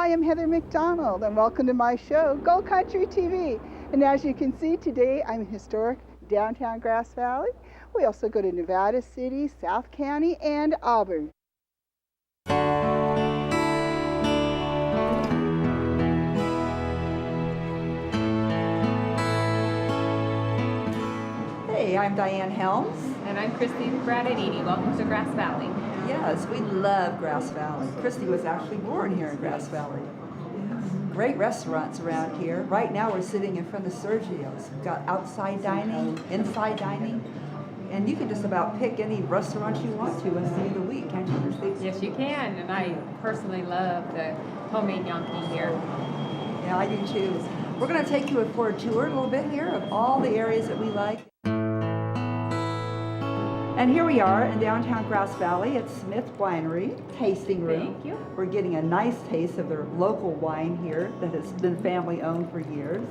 Hi, I'm Heather McDonald, and welcome to my show, Go Country TV. And as you can see today, I'm in historic downtown Grass Valley. We also go to Nevada City, South County, and Auburn. Hey, I'm Diane Helms. And I'm Christy Bradadini. Welcome to Grass Valley. Yes, we love Grass Valley. Christy was actually born here in Grass Valley. Great restaurants around here. Right now we're sitting in front of Sergio's. We've got outside dining, inside dining, and you can just about pick any restaurant you want to any day of the week, can't you, Christy? Yes, you can. And I personally love the homemade gnocchi here. Yeah, I do too. We're going to take you for a tour a little bit here of all the areas that we like. And here we are in downtown Grass Valley at Smith Winery tasting room. Thank you. We're getting a nice taste of their local wine here that has been family owned for years.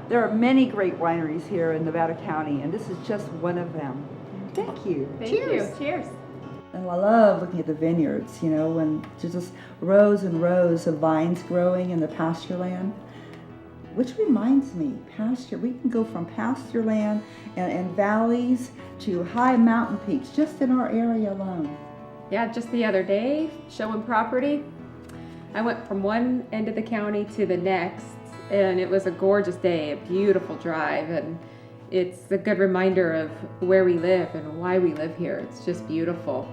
There are many great wineries here in Nevada County, and this is just one of them. Thank you. Thank you. Cheers. And I love looking at the vineyards, you know, when there's just rows and rows of vines growing in the pasture land. Which reminds me, pasture, we can go from pasture land and valleys to high mountain peaks just in our area alone. Yeah, just the other day, showing property, I went from one end of the county to the next, and it was a gorgeous day, a beautiful drive, and it's a good reminder of where we live and why we live here. It's just beautiful.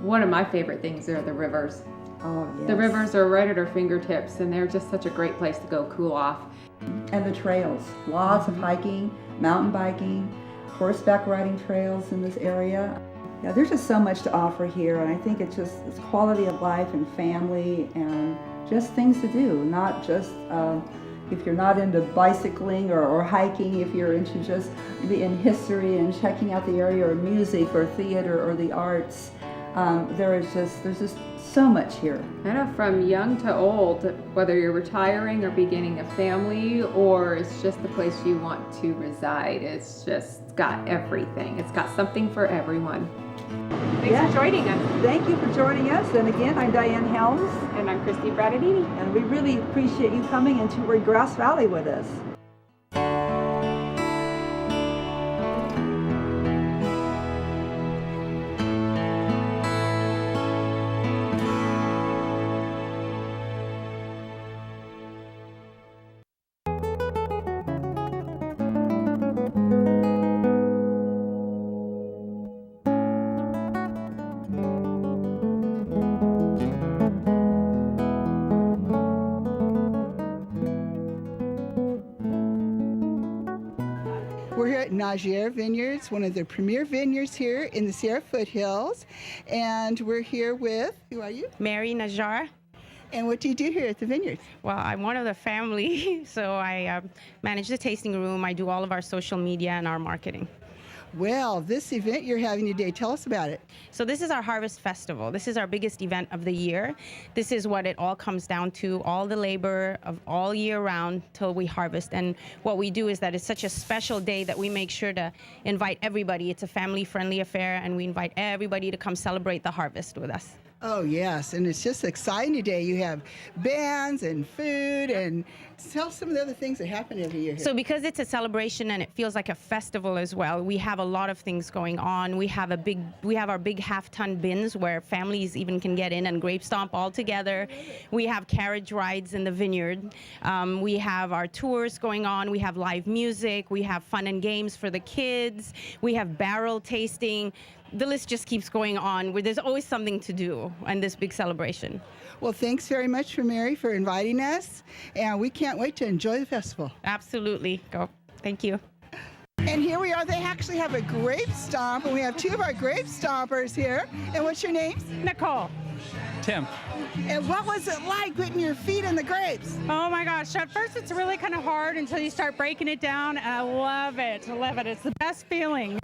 One of my favorite things are the rivers. Oh, yes. The rivers are right at our fingertips, and they're just such a great place to go cool off. And the trails, lots of hiking, mountain biking, horseback riding trails in this area. Yeah, there's just so much to offer here, and I think it's quality of life and family and just things to do, not just if you're not into bicycling or hiking, if you're into just in history and checking out the area or music or theater or the arts. There's just so much here. I know, from young to old, whether you're retiring or beginning a family, or it's just the place you want to reside, it's just got everything. It's got something for everyone. Thanks for joining us. Thank you for joining us. And again, I'm Diane Helms. And I'm Christy Bradadini. And we really appreciate you coming and touring Grass Valley with us. We're here at Nausea Vineyards, one of the premier vineyards here in the Sierra Foothills. And we're here with, who are you? Mary Najjar. And what do you do here at the vineyards? Well, I'm one of the family, so I manage the tasting room. I do all of our social media and our marketing. Well, this event you're having today, tell us about it. So this is our Harvest Festival. This is our biggest event of the year. This is what it all comes down to, all the labor of all year round till we harvest. And what we do is that it's such a special day that we make sure to invite everybody. It's a family-friendly affair, and we invite everybody to come celebrate the harvest with us. Oh, yes, and it's just exciting today. You have bands and food, and tell some of the other things that happen every year here. So because it's a celebration and it feels like a festival as well, we have a lot of things going on. We have our big half-ton bins where families even can get in and grape stomp all together. We have carriage rides in the vineyard. We have our tours going on. We have live music. We have fun and games for the kids. We have barrel tasting. The list just keeps going on, where there's always something to do in this big celebration. Well, thanks very much for Mary for inviting us, and we can't wait to enjoy the festival. Absolutely. Go. Thank you. And here we are. They actually have a grape stomp, and we have two of our grape stompers here. And what's your names? Nicole. Tim. And what was it like putting your feet in the grapes? Oh my gosh, at first it's really kind of hard until you start breaking it down, and I love it. I love it. It's the best feeling.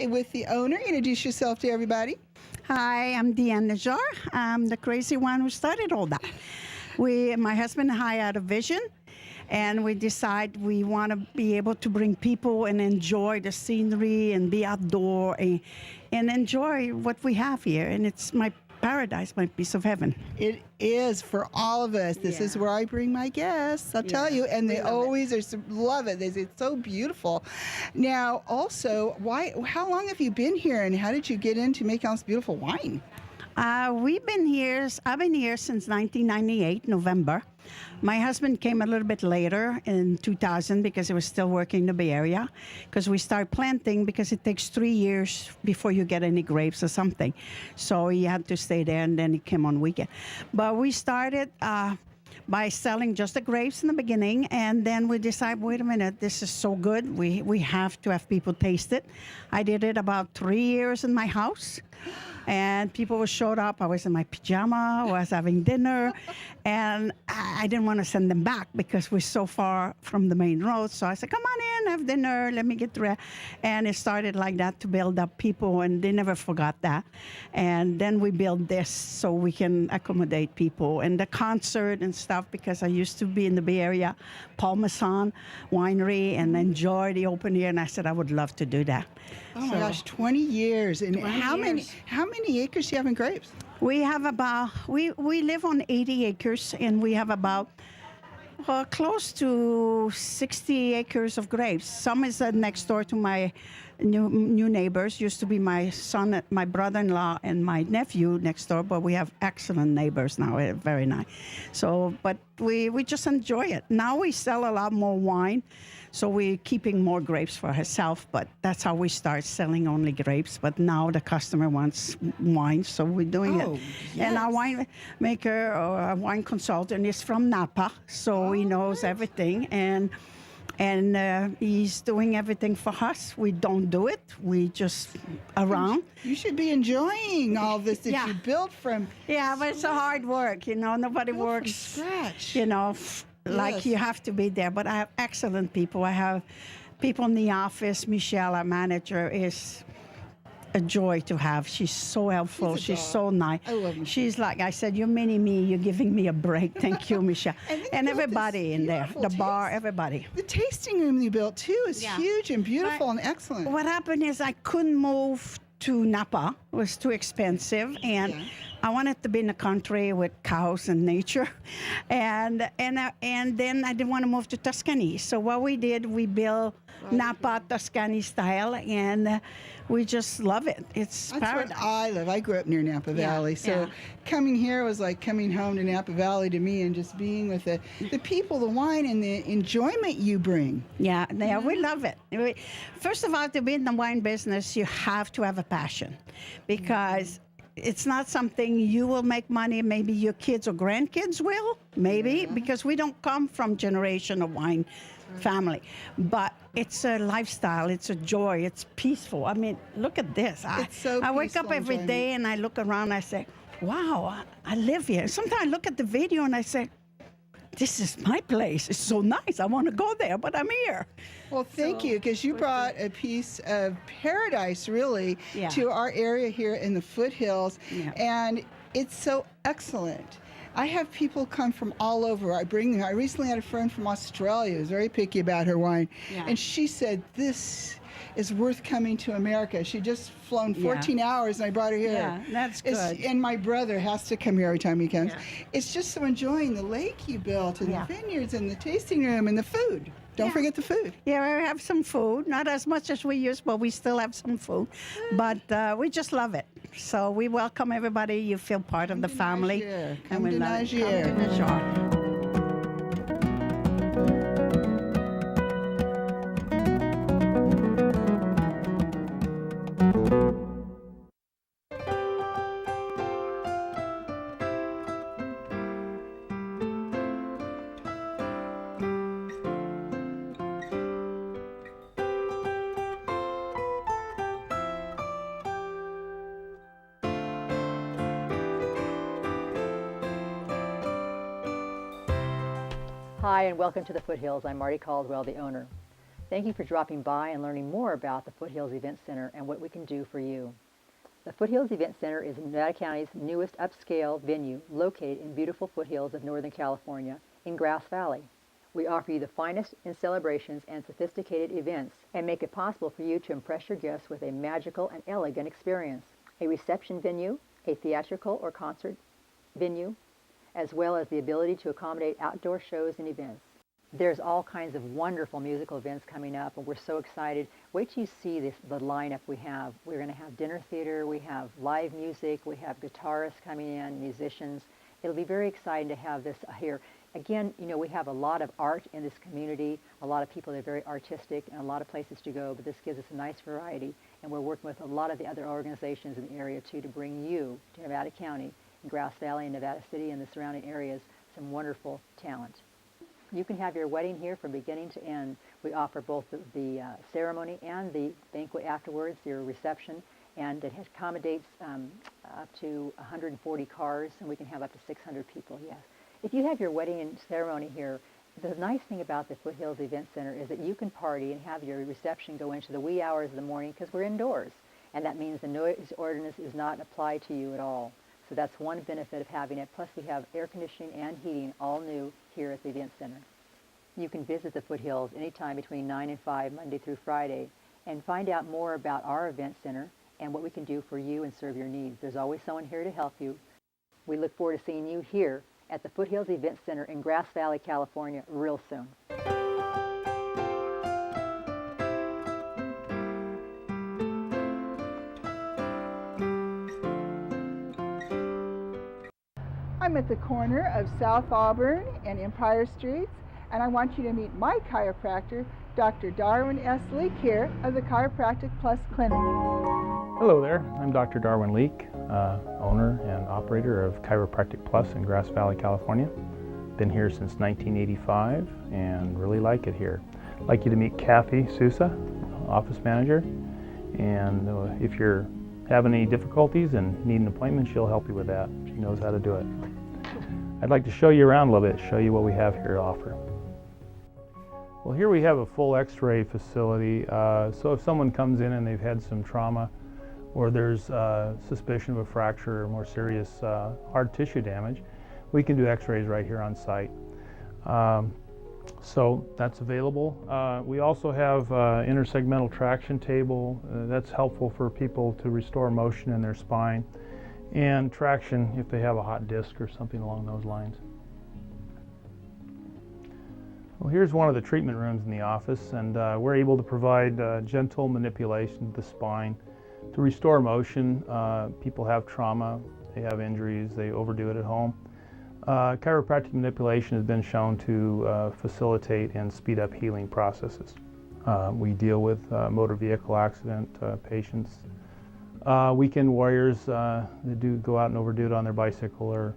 with the owner. Introduce yourself to everybody. Hi, I'm Deanne Najar. I'm the crazy one who started all that. My husband and I had a vision, and we decide we want to be able to bring people and enjoy the scenery and be outdoor and enjoy what we have here. And it's my paradise, my piece of heaven. It is for all of us. This is where I bring my guests, I'll tell you, and they always love it. They say it's so beautiful. Now, also, how long have you been here, and how did you get into making all this beautiful wine? I've been here since 1998, November. My husband came a little bit later in 2000 because he was still working in the Bay Area, because we start planting because it takes 3 years before you get any grapes or something. So he had to stay there, and then he came on weekend. But we started by selling just the grapes in the beginning, and then we decided, wait a minute, this is so good. We have to have people taste it. I did it about 3 years in my house. And people showed up. I was in my pajama, I was having dinner, and I didn't want to send them back because we're so far from the main road. So I said, come on in, have dinner, let me get through. And it started like that to build up people, and they never forgot that. And then we built this so we can accommodate people. And the concert and stuff, because I used to be in the Bay Area, Paul Masson Winery, and enjoy the open air, and I said I would love to do that. Oh my gosh, 20 years. And 20 how years. many acres do you have in grapes? We have about, we live on 80 acres, and we have about close to 60 acres of grapes. Some is next door to my new neighbors. Used to be my son, my brother-in-law, and my nephew next door, but we have excellent neighbors now. Very nice. So, but we just enjoy it. Now we sell a lot more wine, so we're keeping more grapes for herself, but that's how we start selling only grapes. But now the customer wants wine, so we're doing it. Yes. And our wine maker or our wine consultant is from Napa, so he knows everything. And he's doing everything for us. We don't do it. We just around. You should be enjoying all this that you built from. Yeah, but it's a hard work, nobody works from scratch. Like you have to be there. But I have excellent people. I have people in the office. Michelle, our manager, is a joy to have. She's so helpful. She's so nice. I love Michelle. She's like, I said, you're mini me. You're giving me a break. Thank you, Michelle. And everybody in there, the bar, everybody. The tasting room you built too is huge and beautiful and excellent. What happened is I couldn't move to Napa. It was too expensive, and I wanted to be in the country with cows and nature, and then I didn't want to move to Tuscany. So what we did, we built Napa Tuscany style, and we just love it. It's paradise. That's what I live. I grew up near Napa Valley, so coming here was like coming home to Napa Valley to me, and just being with the people, the wine, and the enjoyment you bring. Yeah, we love it. First of all, to be in the wine business, you have to have a passion, because it's not something you will make money. Maybe your kids or grandkids will, because we don't come from generation of wine family. But it's a lifestyle. It's a joy. It's peaceful. I mean, look at this. I wake up every day and I look around and I say, wow, I live here. Sometimes I look at the video and I say, this is my place. It's so nice. I want to go there, but I'm here. Well, thank you, because you brought a piece of paradise, really, to our area here in the Foothills, and it's so excellent. I have people come from all over. I bring them. I recently had a friend from Australia who's very picky about her wine, and she said, this is worth coming to America. She just flown 14 hours, and I brought her here. Yeah, that's good. And my brother has to come here every time he comes. It's just so enjoying the lake you built, and the vineyards, and the tasting room, and the food. Don't forget the food. Yeah, we have some food. Not as much as we used, but we still have some food. But we just love it. So we welcome everybody. You feel part of the family. Come to Nausea. Come to Nausea. Hi, and welcome to the Foothills. I'm Marty Caldwell, the owner. Thank you for dropping by and learning more about the Foothills Event Center and what we can do for you. The Foothills Event Center is Nevada County's newest upscale venue located in beautiful foothills of Northern California in Grass Valley. We offer you the finest in celebrations and sophisticated events and make it possible for you to impress your guests with a magical and elegant experience. A reception venue, a theatrical or concert venue, as well as the ability to accommodate outdoor shows and events. There's all kinds of wonderful musical events coming up, and we're so excited. Wait till you see the lineup we have. We're going to have dinner theater, we have live music, we have guitarists coming in, musicians. It'll be very exciting to have this here. Again, you know, we have a lot of art in this community, a lot of people that are very artistic, and a lot of places to go, but this gives us a nice variety, and we're working with a lot of the other organizations in the area, too, to bring you to Nevada County, in Grass Valley, and Nevada City, and the surrounding areas, some wonderful talent. You can have your wedding here from beginning to end. We offer both the ceremony and the banquet afterwards, your reception, and it accommodates up to 140 cars, and we can have up to 600 people, yes. If you have your wedding and ceremony here, the nice thing about the Foothills Event Center is that you can party and have your reception go into the wee hours of the morning because we're indoors, and that means the noise ordinance is not applied to you at all. So that's one benefit of having it. Plus, we have air conditioning and heating, all new here at the Event Center. You can visit the Foothills anytime between 9 and 5, Monday through Friday, and find out more about our Event Center and what we can do for you and serve your needs. There's always someone here to help you. We look forward to seeing you here at the Foothills Event Center in Grass Valley, California, real soon. I'm at the corner of South Auburn and Empire Streets, and I want you to meet my chiropractor, Dr. Darwin S. Leak here of the Chiropractic Plus Clinic. Hello there, I'm Dr. Darwin Leak, owner and operator of Chiropractic Plus in Grass Valley, California. Been here since 1985 and really like it here. I'd like you to meet Kathy Sousa, office manager, and if you're having any difficulties and need an appointment, she'll help you with that. She knows how to do it. I'd like to show you around a little bit, show you what we have here to offer. Well, here we have a full x-ray facility, so if someone comes in and they've had some trauma or there's suspicion of a fracture or more serious hard tissue damage, we can do x-rays right here on site. So that's available. We also have intersegmental traction table. That's helpful for people to restore motion in their spine, and traction if they have a hot disc or something along those lines. Well, here's one of the treatment rooms in the office, and we're able to provide gentle manipulation of the spine to restore motion. People have trauma, they have injuries, they overdo it at home. Chiropractic manipulation has been shown to facilitate and speed up healing processes. We deal with motor vehicle accident patients, weekend warriors that do go out and overdo it on their bicycle or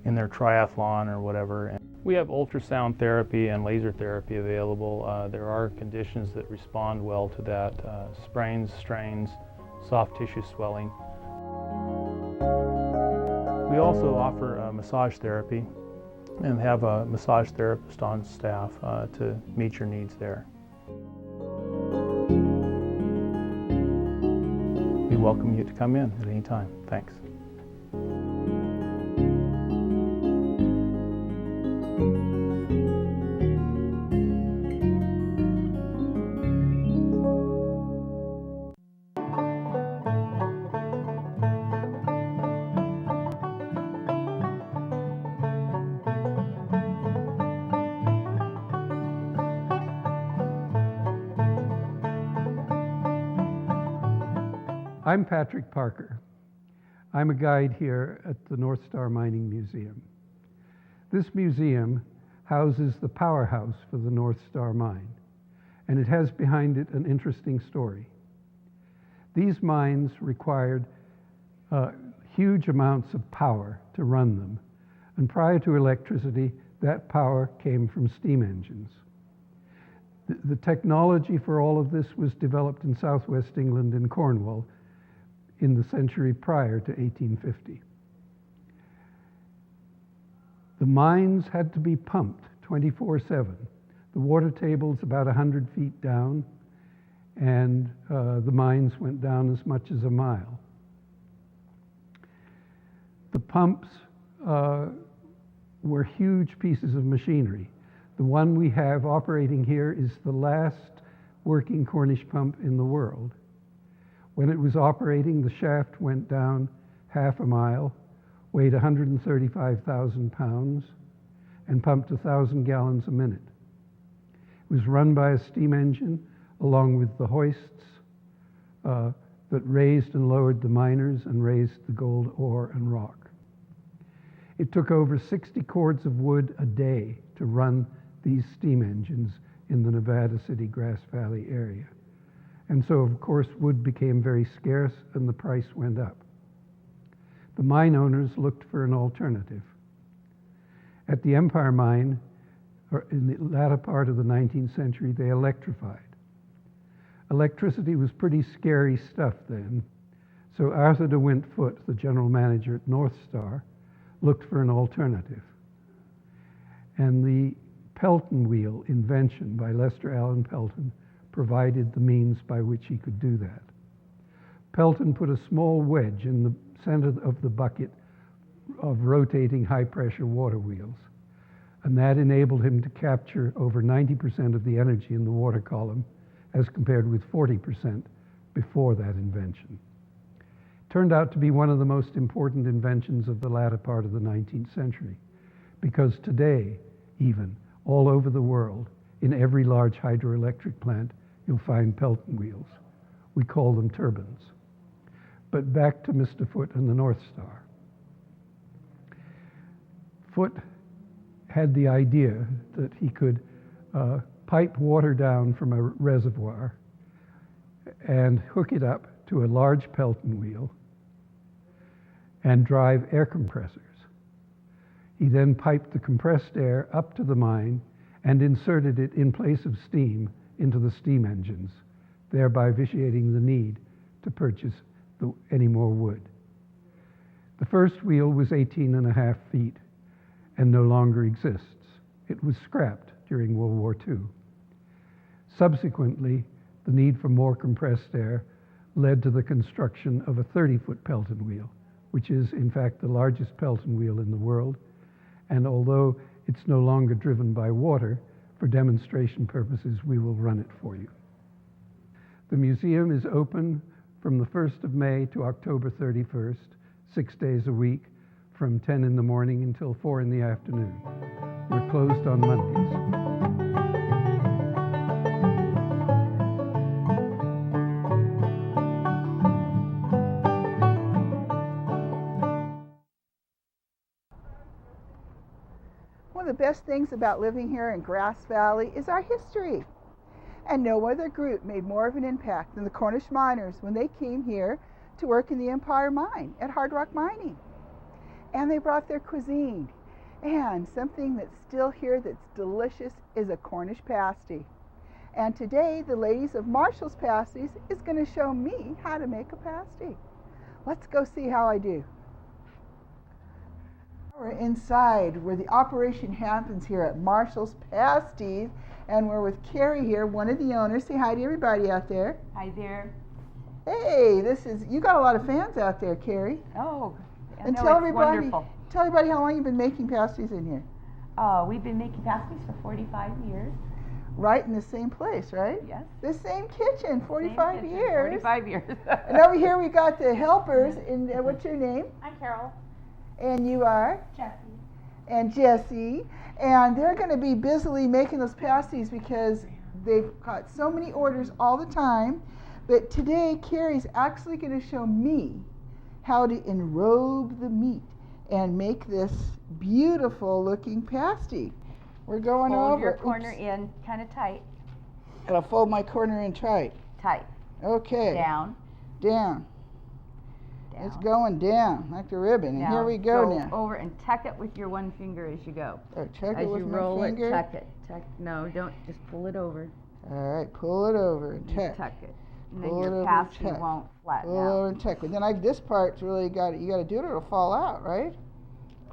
in their triathlon or whatever. And we have ultrasound therapy and laser therapy available. There are conditions that respond well to that, sprains, strains, soft tissue swelling. We also offer massage therapy and have a massage therapist on staff to meet your needs there. We welcome you to come in at any time. Thanks. I'm Patrick Parker. I'm a guide here at the Northstar Mining Museum. This museum houses the powerhouse for the Northstar mine, and it has behind it an interesting story. These mines required huge amounts of power to run them, and prior to electricity, that power came from steam engines. The technology for all of this was developed in southwest England in Cornwall in the century prior to 1850. The mines had to be pumped 24/7. The water table's about 100 feet down, and the mines went down as much as a mile. The pumps were huge pieces of machinery. The one we have operating here is the last working Cornish pump in the world. When it was operating, the shaft went down half a mile, weighed 135,000 pounds, and pumped 1,000 gallons a minute. It was run by a steam engine along with the hoists that raised and lowered the miners and raised the gold ore and rock. It took over 60 cords of wood a day to run these steam engines in the Nevada City Grass Valley area. And so, of course, wood became very scarce and the price went up. The mine owners looked for an alternative. At the Empire Mine, or in the latter part of the 19th century, they electrified. Electricity was pretty scary stuff then, so Arthur de Wint-Foote, the general manager at Northstar, looked for an alternative. And the Pelton wheel invention by Lester Allen Pelton provided the means by which he could do that. Pelton put a small wedge in the center of the bucket of rotating high-pressure water wheels, and that enabled him to capture over 90% of the energy in the water column, as compared with 40% before that invention. Turned out to be one of the most important inventions of the latter part of the 19th century, because today, even, all over the world, in every large hydroelectric plant, you'll find Pelton wheels. We call them turbines. But back to Mr. Foote and the Northstar. Foote had the idea that he could pipe water down from a reservoir and hook it up to a large Pelton wheel and drive air compressors. He then piped the compressed air up to the mine and inserted it in place of steam into the steam engines, thereby vitiating the need to purchase any more wood. The first wheel was 18.5 feet and no longer exists. It was scrapped during World War II. Subsequently, the need for more compressed air led to the construction of a 30-foot Pelton wheel, which is in fact the largest Pelton wheel in the world. And although it's no longer driven by water, for demonstration purposes, we will run it for you. The museum is open from the 1st of May to October 31st, 6 days a week, from 10 in the morning until 4 in the afternoon. We're closed on Mondays. One of the best things about living here in Grass Valley is our history. And no other group made more of an impact than the Cornish miners when they came here to work in the Empire Mine at Hard Rock Mining. And they brought their cuisine. And something that's still here that's delicious is a Cornish pasty. And today, the ladies of Marshall's Pasties is going to show me how to make a pasty. Let's go see how I do. We're inside where the operation happens here at Marshall's Pasties, and we're with Carrie here, one of the owners. Say hi to everybody out there. Hi there. Hey, you got a lot of fans out there, Carrie. Oh, and tell everybody how long you've been making pasties in here. We've been making pasties for 45 years. Right in the same place, right? Yes. The same kitchen, 45 years. 45 years. And over here we got the helpers. And what's your name? I'm Carol. And you are? Jessie. And Jessie. And they're going to be busily making those pasties because they've got so many orders all the time. But today, Carrie's actually going to show me how to enrobe the meat and make this beautiful looking pasty. We're going over. Fold your corner in kind of tight. And I'll fold my corner in tight. Tight. Okay. Down. Down. It's going down like the ribbon. And here we go now. Over and tuck it with your one finger as you go. Oh, tuck it with my finger? As you roll it, tuck it. No, don't. Just pull it over. All right, pull it over and tuck. Tuck it. And then your pasty won't flatten out. Pull it over and tuck. But then this part's really you got to do it or it'll fall out, right?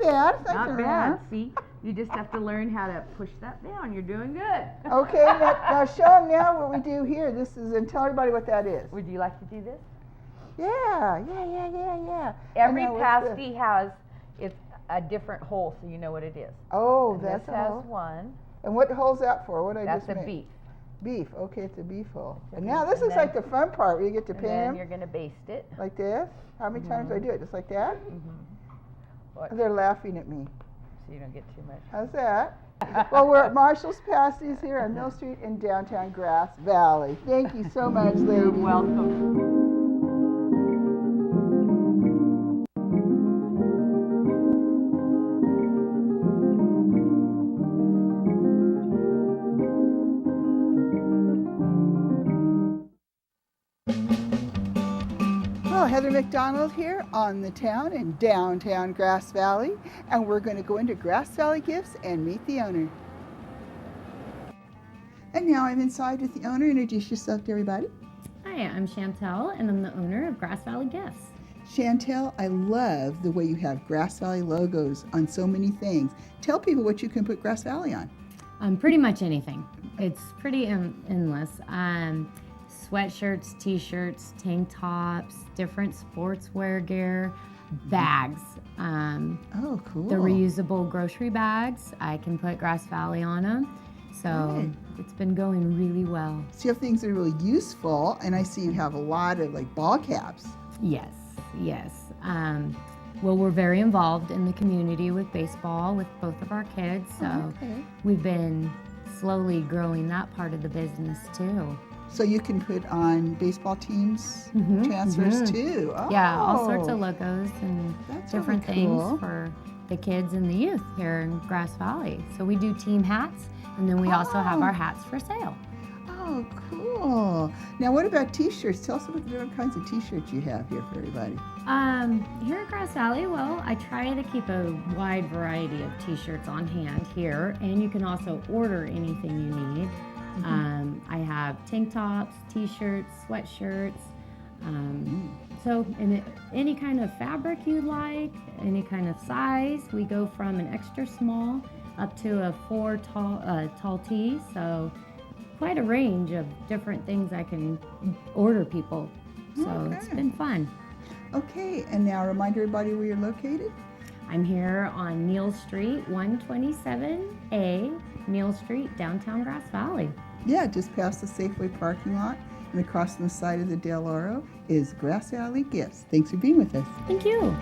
bad. It's Not nice bad. and See, you just have to learn how to push that down. You're doing good. Okay, now show them now what we do here. This is, and tell everybody what that is. Would you like to do this? Yeah. Every And now what's pasty has it's a different hole, so you know what it is. Oh, And that's this a has hole. one. And what hole's that for? What I That's just a made? beef. Beef. Okay, it's a beef hole. It's a And now beef, this and is like the then- fun part where you get to And pin then them you're gonna baste it. like this. How many times do I do it? Just like that? Watch, They're laughing at me. so you don't get too much. How's that? Well, we're at Marshall's Pasties here on Mill Street in downtown Grass Valley. Thank you so much, ladies. You're welcome. Well, Heather McDonald here on the town in downtown Grass Valley, and we're going to go into Grass Valley Gifts and meet the owner. And now I'm inside with the owner. Introduce yourself to everybody. Hi, I'm Chantel, and I'm the owner of Grass Valley Gifts. Chantel, I love the way you have Grass Valley logos on so many things. Tell people what you can put Grass Valley on. Pretty much anything. It's pretty endless. Sweatshirts, t-shirts, tank tops, different sportswear gear, bags. Oh, cool. The reusable grocery bags, I can put Grass Valley on them. So Good. it's been going really well. So you have things that are really useful, and I see you have a lot of like ball caps. Yes. Well, we're very involved in the community with baseball with both of our kids, so Okay. we've been slowly growing that part of the business too. So you can put on baseball teams transfers too. Oh, Yeah, all sorts of logos and that's different really cool. things for the kids and the youth here in Grass Valley. So we do team hats, and then we also have our hats for sale. Oh, cool. Now, what about T-shirts? Tell us about the different kinds of T-shirts you have here for everybody. Here at Grass Valley, well, I try to keep a wide variety of t-shirts on hand here, and you can also order anything you need. I have tank tops, t-shirts, sweatshirts, so any kind of fabric you like, any kind of size. We go from an extra small up to a 4 tall tee, so quite a range of different things I can order people. So it's been fun. Okay, and now remind everybody where you're located. I'm here on Neal Street, 127A, Neal Street, downtown Grass Valley. Yeah, just past the Safeway parking lot and across from the side of the Del Oro is Grass Valley Gifts. Thanks for being with us. Thank you.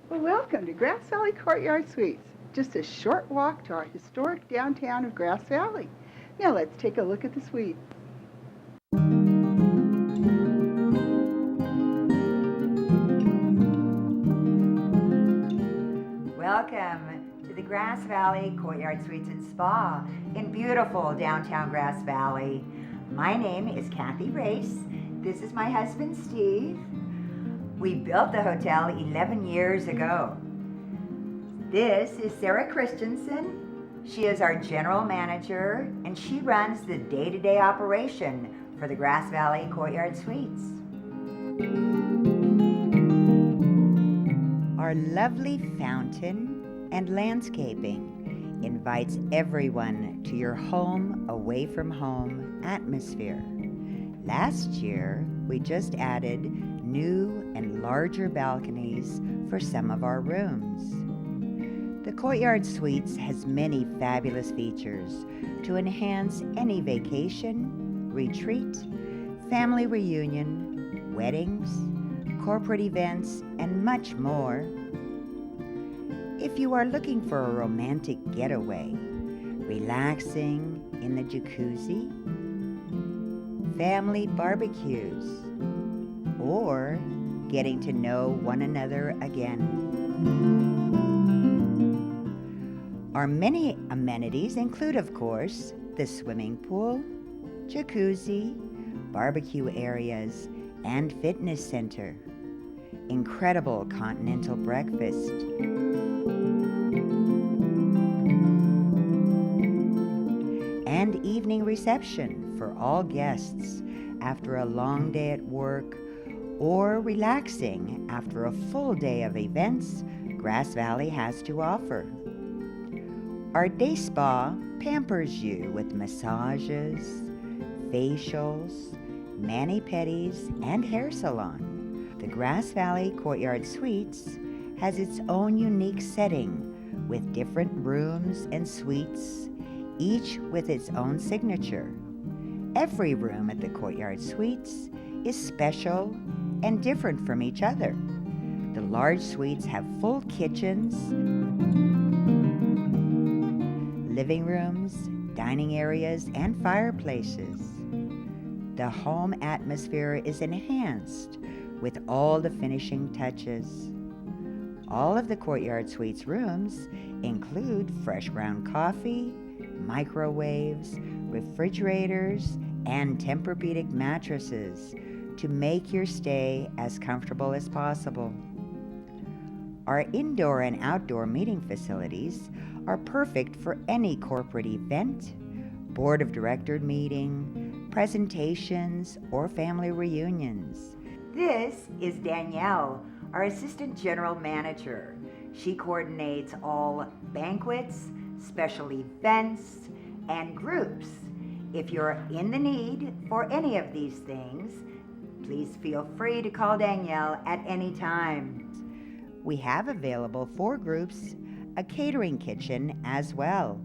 Well, welcome to Grass Valley Courtyard Suites. Just a short walk to our historic downtown of Grass Valley. Now let's take a look at the suite. Welcome to the Grass Valley Courtyard Suites and Spa in beautiful downtown Grass Valley. My name is Kathy Race. This is my husband, Steve. We built the hotel 11 years ago. This is Sarah Christensen. She is our general manager, and she runs the day-to-day operation for the Grass Valley Courtyard Suites. Our lovely fountain and landscaping invites everyone to your home away from home atmosphere. Last year, we just added new and larger balconies for some of our rooms. The Courtyard Suites has many fabulous features to enhance any vacation, retreat, family reunion, weddings, corporate events, and much more. If you are looking for a romantic getaway, relaxing in the jacuzzi, family barbecues, or getting to know one another again. Our many amenities include, of course, the swimming pool, jacuzzi, barbecue areas, and fitness center. Incredible continental breakfast. evening reception for all guests after a long day at work or relaxing after a full day of events Grass Valley has to offer. Our day spa pampers you with massages, facials, mani-pedis, and hair salon. The Grass Valley Courtyard Suites has its own unique setting with different rooms and suites, each with its own signature. Every room at the Courtyard Suites is special and different from each other. The large suites have full kitchens, living rooms, dining areas, and fireplaces. The home atmosphere is enhanced with all the finishing touches. All of the Courtyard Suites rooms include fresh ground coffee, microwaves, refrigerators, and Tempur-Pedic mattresses to make your stay as comfortable as possible. Our indoor and outdoor meeting facilities are perfect for any corporate event, board of director meeting, presentations, or family reunions. This is Danielle, our Assistant General Manager. She coordinates all banquets, special events, and groups. If you're in the need for any of these things, please feel free to call Danielle at any time. We have available for groups a catering kitchen as well.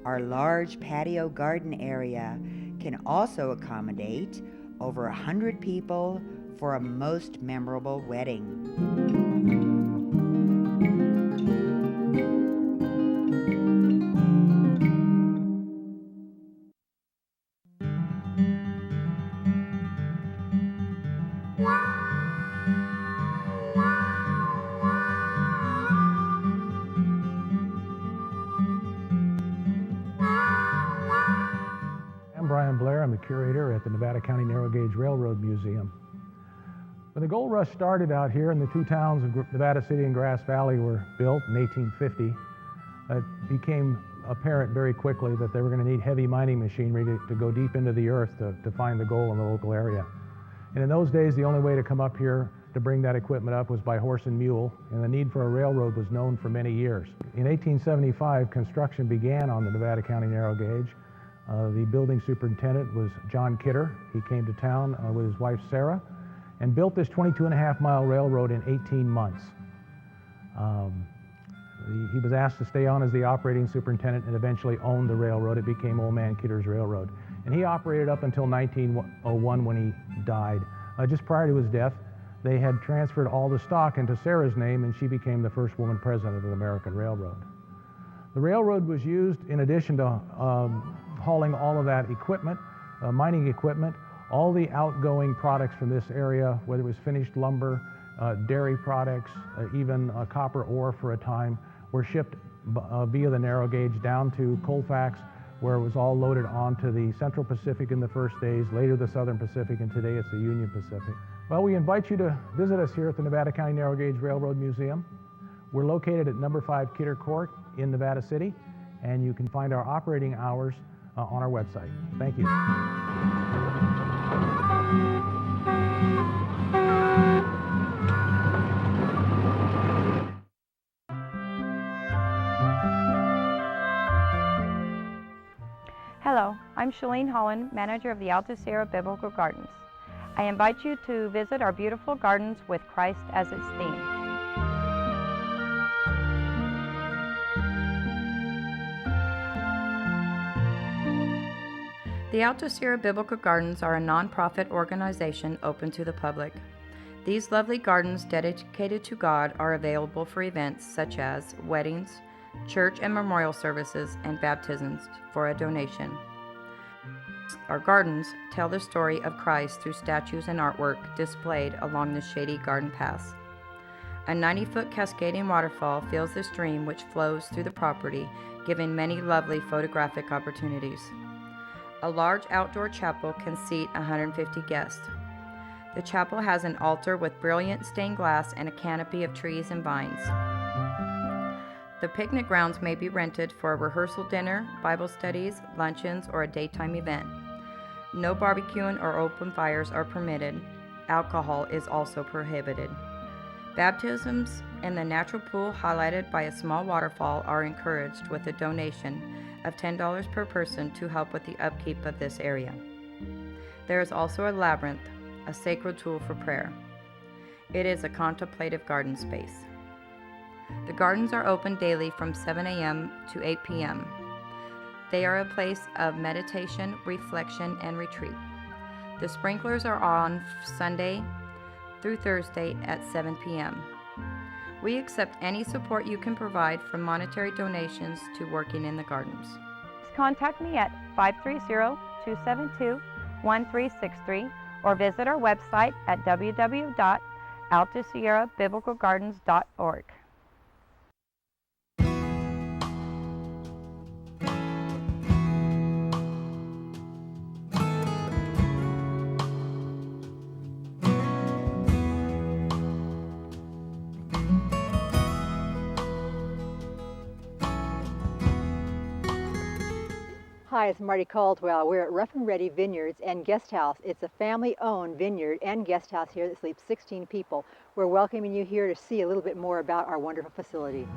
Our large patio garden area can also accommodate over 100 people for a most memorable wedding. I'm the curator at the Nevada County Narrow Gauge Railroad Museum. When the gold rush started out here and the two towns of Nevada City and Grass Valley were built in 1850, it became apparent very quickly that they were going to need heavy mining machinery to go deep into the earth to find the gold in the local area. And in those days, the only way to come up here to bring that equipment up was by horse and mule, and the need for a railroad was known for many years. In 1875, construction began on the Nevada County Narrow Gauge. The building superintendent was John Kidder. He came to town with his wife Sarah and built this 22.5-mile railroad in 18 months. He was asked to stay on as the operating superintendent and eventually owned the railroad. It became Old Man Kidder's Railroad. And he operated up until 1901 when he died. Just prior to his death, they had transferred all the stock into Sarah's name, and she became the first woman president of the American Railroad. The railroad was used, in addition to hauling all of that equipment, mining equipment, all the outgoing products from this area, whether it was finished lumber, dairy products, even copper ore for a time, were shipped via the narrow gauge down to Colfax, where it was all loaded onto the Central Pacific in the first days, later the Southern Pacific, and today it's the Union Pacific. Well, we invite you to visit us here at the Nevada County Narrow Gauge Railroad Museum. We're located at number 5 Kidder Court in Nevada City, and you can find our operating hours on our website. Thank you. Hello, I'm Shalene Holland, manager of the Altos Biblical Gardens. I invite you to visit our beautiful gardens with Christ as its theme. The Altos Biblical Gardens are a nonprofit organization open to the public. These lovely gardens dedicated to God are available for events such as weddings, church and memorial services, and baptisms for a donation. Our gardens tell the story of Christ through statues and artwork displayed along the shady garden paths. A 90-foot cascading waterfall fills the stream which flows through the property, giving many lovely photographic opportunities. A large outdoor chapel can seat 150 guests. The chapel has an altar with brilliant stained glass and a canopy of trees and vines. The picnic grounds may be rented for a rehearsal dinner, Bible studies, luncheons, or a daytime event. No barbecuing or open fires are permitted. Alcohol is also prohibited. Baptisms in the natural pool highlighted by a small waterfall are encouraged with a donation of $10 per person to help with the upkeep of this area. There is also a labyrinth, a sacred tool for prayer. It is a contemplative garden space. The gardens are open daily from 7 a.m. to 8 p.m. They are a place of meditation, reflection, and retreat. The sprinklers are on Sunday through Thursday at 7 p.m. We accept any support you can provide, from monetary donations to working in the gardens. Contact me at 530-272-1363 or visit our website at www.altosierrabiblicalgardens.org. Hi, it's Marty Caldwell. We're at Rough and Ready Vineyards and Guest House. It's a family-owned vineyard and guest house here that sleeps 16 people. We're welcoming you here to see a little bit more about our wonderful facility.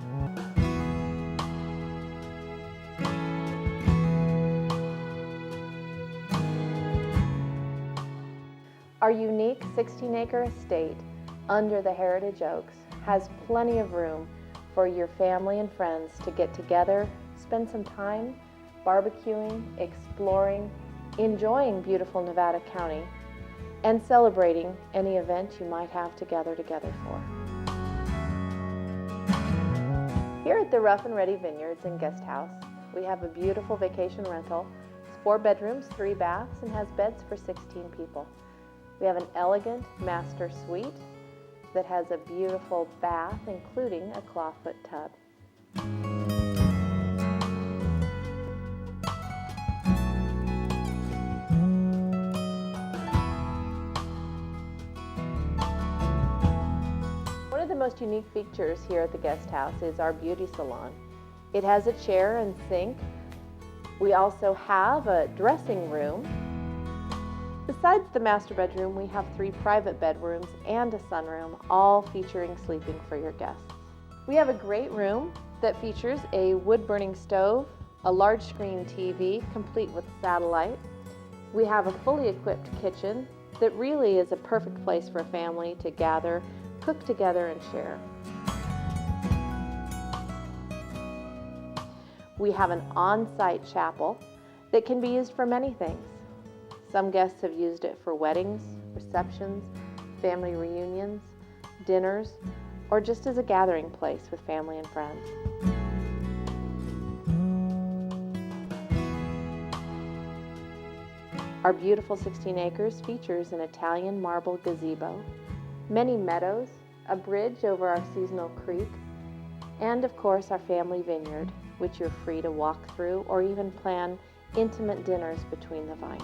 Our unique 16-acre estate under the Heritage Oaks has plenty of room for your family and friends to get together, spend some time barbecuing, exploring, enjoying beautiful Nevada County, and celebrating any event you might have to gather together for. Here at the Rough and Ready Vineyards and Guest House, we have a beautiful vacation rental. It's 4 bedrooms, 3 baths, and has beds for 16 people. We have an elegant master suite that has a beautiful bath, including a clawfoot tub. One of the most unique features here at the guest house is our beauty salon. It has a chair and sink. We also have a dressing room. Besides the master bedroom, we have 3 private bedrooms and a sunroom, all featuring sleeping for your guests. We have a great room that features a wood-burning stove, a large screen TV complete with satellite. We have a fully equipped kitchen that really is a perfect place for a family to gather, cook together, and share. We have an on-site chapel that can be used for many things. Some guests have used it for weddings, receptions, family reunions, dinners, or just as a gathering place with family and friends. Our beautiful 16 acres features an Italian marble gazebo, many meadows, a bridge over our seasonal creek, and of course our family vineyard, which you're free to walk through or even plan intimate dinners between the vines.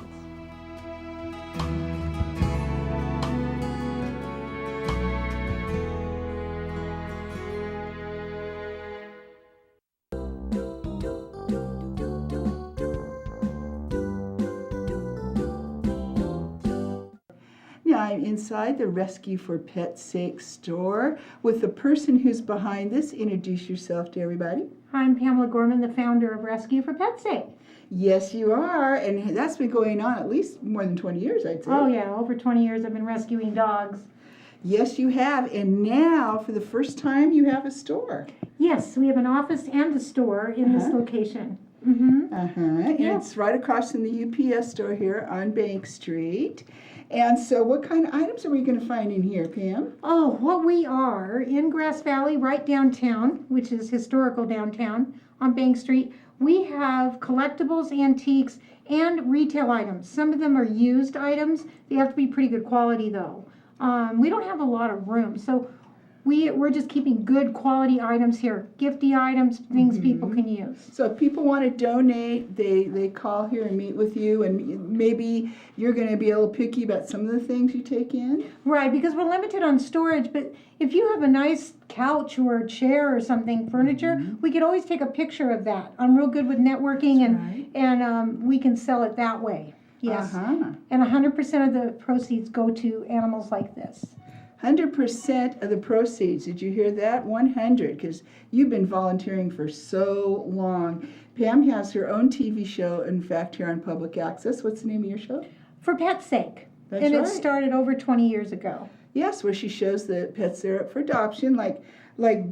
Now I'm inside the Rescue for Pet's Sake store with the person who's behind this. Introduce yourself to everybody. I'm Pamela Gorman, the founder of Rescue for Pet's Sake. Yes, you are, and that's been going on at least more than 20 years, I'd say. Oh yeah, over 20 years I've been rescuing dogs. Yes, you have, and now for the first time you have a store. Yes, we have an office and a store in this location. And Yeah. it's right across from the UPS store here on Bank Street. And so what kind of items are we going to find in here, Pam? Oh, what we are in Grass Valley, right downtown, which is historical downtown on Bank Street. We have collectibles, antiques, and retail items. Some of them are used items. They have to be pretty good quality though. We don't have a lot of room, so we're just keeping good quality items here, gifty items, things people can use. So if people want to donate, they call here and meet with you, and maybe you're going to be able to picky about some of the things you take in? Right, because we're limited on storage, but if you have a nice couch or a chair or something, furniture, we could always take a picture of that. I'm real good with networking, and we can sell it that way. Yes. And 100% of the proceeds go to animals like this. 100% of the proceeds. Did you hear that? 100, because you've been volunteering for so long. Pam has her own TV show, in fact, here on Public Access. What's the name of your show? For Pet's Sake. That's and right. it started over 20 years ago. Yes, where she shows the pets that are up for adoption, like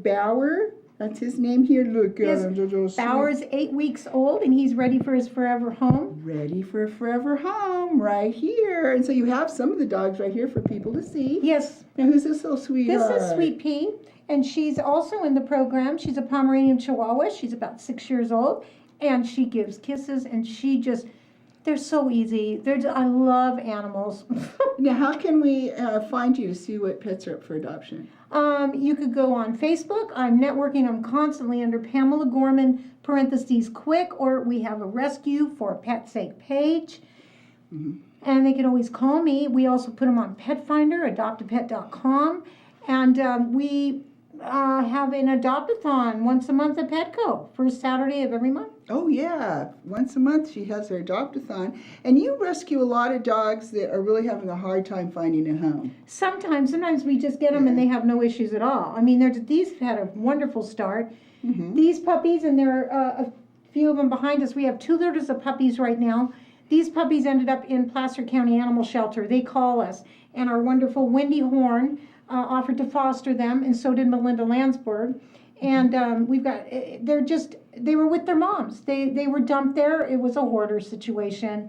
Bauer. That's his name here. Look at him. Bauer's 8 weeks old, and he's ready for his forever home. Ready for a forever home, right here. And so you have some of the dogs right here for people to see. Yes. Now, who's this little sweetheart? This is Sweet Pea, and she's also in the program. She's a Pomeranian Chihuahua. She's about 6 years old, and she gives kisses, and they're so easy. I love animals. Now, how can we find you to see what pets are up for adoption? You could go on Facebook. I'm networking. I'm constantly under Pamela Gorman, _quick, or we have a rescue for a Pet's Sake page. And they can always call me. We also put them on Pet Finder, adoptapet.com. And we have an adopt-a-thon once a month at Petco, first Saturday of every month. Oh, yeah. Once a month she has her adopt-a-thon. And you rescue a lot of dogs that are really having a hard time finding a home. Sometimes we just get them and they have no issues at all. I mean, these had a wonderful start. These puppies, and there are a few of them behind us. We have 2 litters of puppies right now. These puppies ended up in Placer County Animal Shelter. They call us. And our wonderful Wendy Horn offered to foster them, and so did Melinda Landsberg. And they were with their moms. They were dumped there. It was a hoarder situation.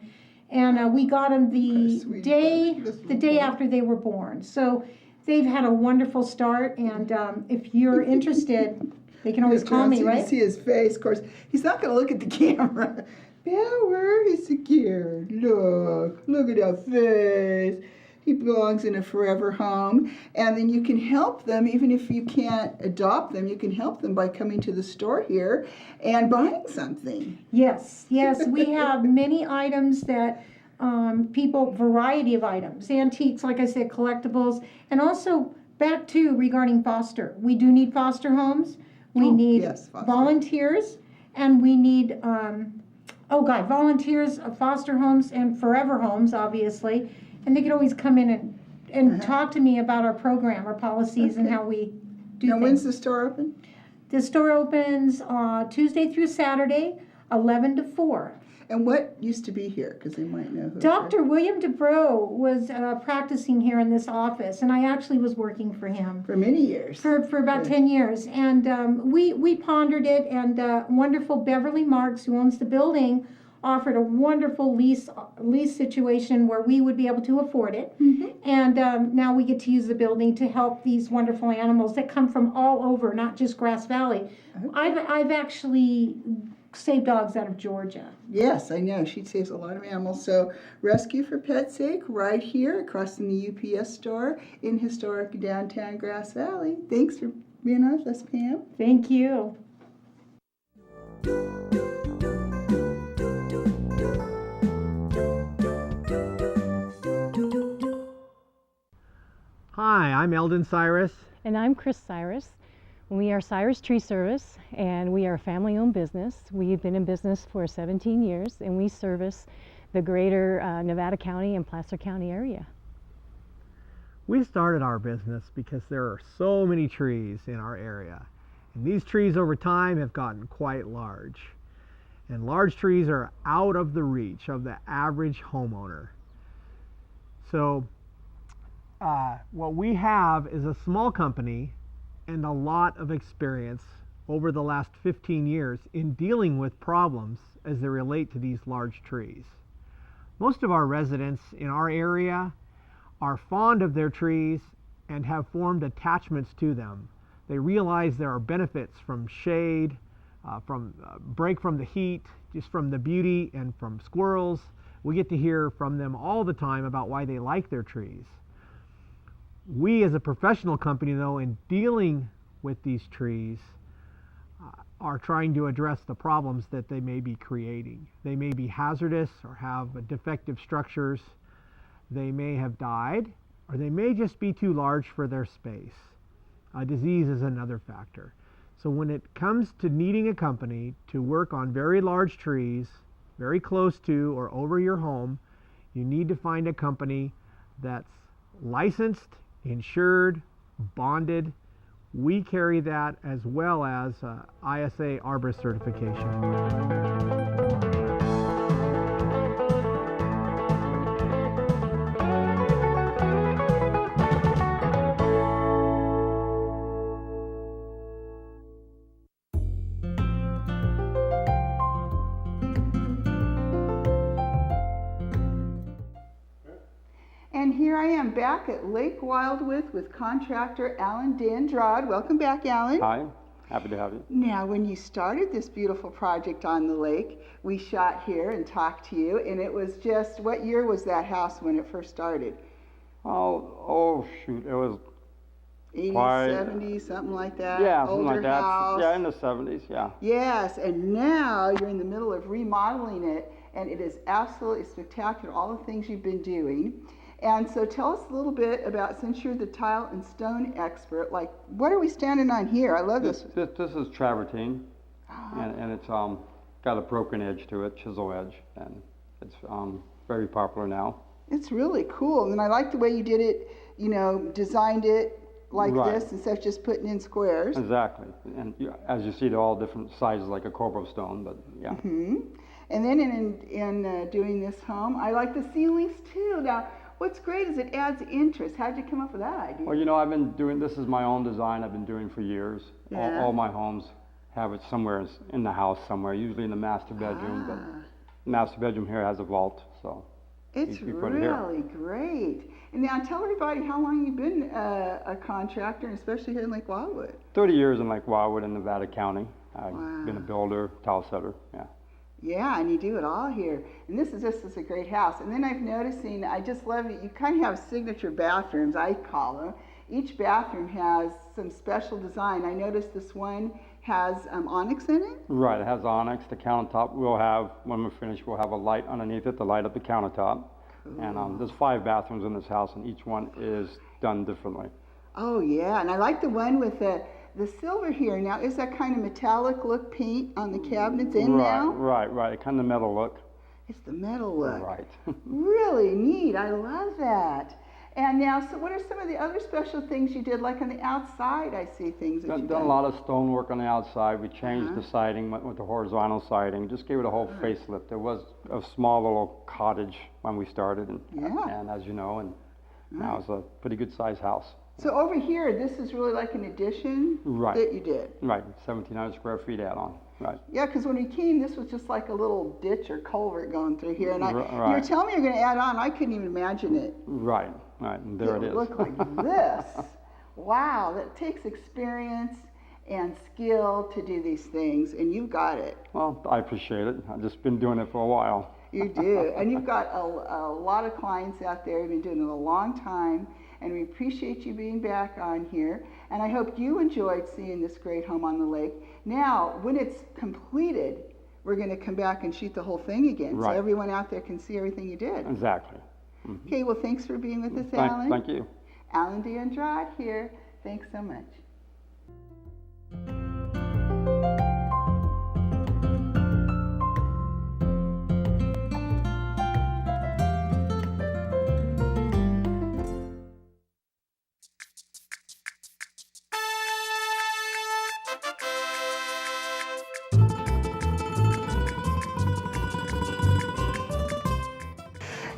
And we got them the day after they were born. So they've had a wonderful start. And if you're interested, they can always call me, right? You see his face. Of course, he's not going to look at the camera. Bauer, he's scared. Look at that face. He belongs in a forever home. And then you can help them, even if you can't adopt them, you can help them by coming to the store here and buying something. Yes, we have many items that variety of items, antiques, like I said, collectibles, and also back to regarding foster. We do need foster homes. We need volunteers, and we need, volunteers, foster homes, and forever homes, obviously. And they could always come in and talk to me about our program, our policies, and how we do now, things. when's the store open? The store opens Tuesday through Saturday, 11 to 4. And what used to be here? Because they might know who. Dr. William DeBrow was practicing here in this office, and I actually was working for him. For many years. For about 10 years. And we pondered it, and wonderful Beverly Marks, who owns the building, offered a wonderful lease situation where we would be able to afford it. And now we get to use the building to help these wonderful animals that come from all over, not just Grass Valley. I've actually saved dogs out of Georgia. Yes, I know. She saves a lot of animals. So Rescue for Pet's Sake right here across from the UPS store in historic downtown Grass Valley. Thanks for being with us, Pam. Thank you. Hi, I'm Eldon Cyrus. And I'm Chris Cyrus. We are Cyrus Tree Service, and we are a family-owned business. We've been in business for 17 years, and we service the greater Nevada County and Placer County area. We started our business because there are so many trees in our area. And these trees over time have gotten quite large. And large trees are out of the reach of the average homeowner. So what we have is a small company and a lot of experience over the last 15 years in dealing with problems as they relate to these large trees. Most of our residents in our area are fond of their trees and have formed attachments to them. They realize there are benefits from shade, from break from the heat, just from the beauty, and from squirrels. We get to hear from them all the time about why they like their trees. We as a professional company, though, in dealing with these trees, are trying to address the problems that they may be creating. They may be hazardous or have defective structures. They may have died, or they may just be too large for their space. Disease is another factor. So when it comes to needing a company to work on very large trees, very close to or over your home, you need to find a company that's licensed, insured, bonded. We carry that as well as ISA Arborist certification. And here I am back at Lake Wildwood with contractor Alan Dandrade. Welcome back, Alan. Hi, happy to have you. Now, when you started this beautiful project on the lake, we shot here and talked to you, and it was just, what year was that house when it first started? Oh shoot, it was 80s, 70s, something like that? Yeah, something Older like that. house. Yeah, in the 70s, yeah. Yes, and now you're in the middle of remodeling it, and it is absolutely spectacular, all the things you've been doing. And so tell us a little bit about, since you're the tile and stone expert, like what are we standing on here? I love this. This is travertine, and it's got a broken edge to it, chisel edge, and it's very popular now. It's really cool, and I like the way you did it, you know, designed it like this instead of just putting in squares. Exactly, and as you see, they're all different sizes, like a Corpo stone, but yeah. And then in doing this home, I like the ceilings too. Now, what's great is it adds interest. How did you come up with that idea? Well, you know, I've been doing, this is my own design I've been doing for years. Yeah. All my homes have it somewhere in the house somewhere, usually in the master bedroom, but the master bedroom here has a vault, so it's you put it here. really great. And now tell everybody how long you've been a contractor, and especially here in Lake Wildwood. 30 years in Lake Wildwood in Nevada County. I've been a builder, tile setter, yeah. Yeah, and you do it all here. And this is just a great house. And then I'm noticing, I just love it, you kind of have signature bathrooms, I call them. Each bathroom has some special design. I noticed this one has onyx in it. Right, it has onyx. The countertop we'll have, when we're finished, we'll have a light underneath it to light up the countertop. Cool. And there's 5 bathrooms in this house, and each one is done differently. Oh yeah, and I like the one with the silver here. Now, is that kind of metallic look paint on the cabinets in now? Right, kind of metal look. It's the metal look. Right. Really neat, I love that. And now, so what are some of the other special things you did, like on the outside? I see things that you've done a lot of stonework on the outside. We changed the siding, went with the horizontal siding, just gave it a whole facelift. There was a small little cottage when we started, and as you know, and now it's a pretty good sized house. So over here, this is really like an addition that you did. Right, 1,700 square feet add-on. Right. Yeah, because when we came, this was just like a little ditch or culvert going through here, and you were telling me you're going to add on. I couldn't even imagine it. Right, and there it is. It looked like this. Wow, that takes experience and skill to do these things, and you've got it. Well, I appreciate it. I've just been doing it for a while. You do, and you've got a lot of clients out there. You've been doing it a long time, and we appreciate you being back on here. And I hope you enjoyed seeing this great home on the lake. Now, when it's completed, we're going to come back and shoot the whole thing again, so everyone out there can see everything you did. Exactly. Okay, well, thanks for being with us, Alan. Thank you. Alan Dandrade here. Thanks so much.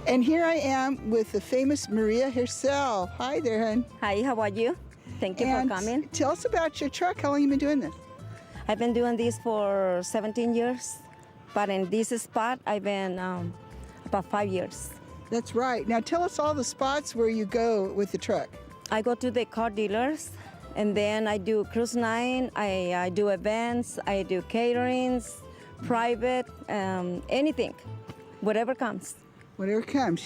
And here I am with the famous Maria herself. Hi there, hon. Hi, how are you? Thank you for coming. Tell us about your truck. How long have you been doing this? I've been doing this for 17 years, but in this spot, I've been about 5 years. That's right. Now tell us all the spots where you go with the truck. I go to the car dealers, and then I do cruise night, I do events, I do caterings, private, anything, whatever comes. Whatever comes.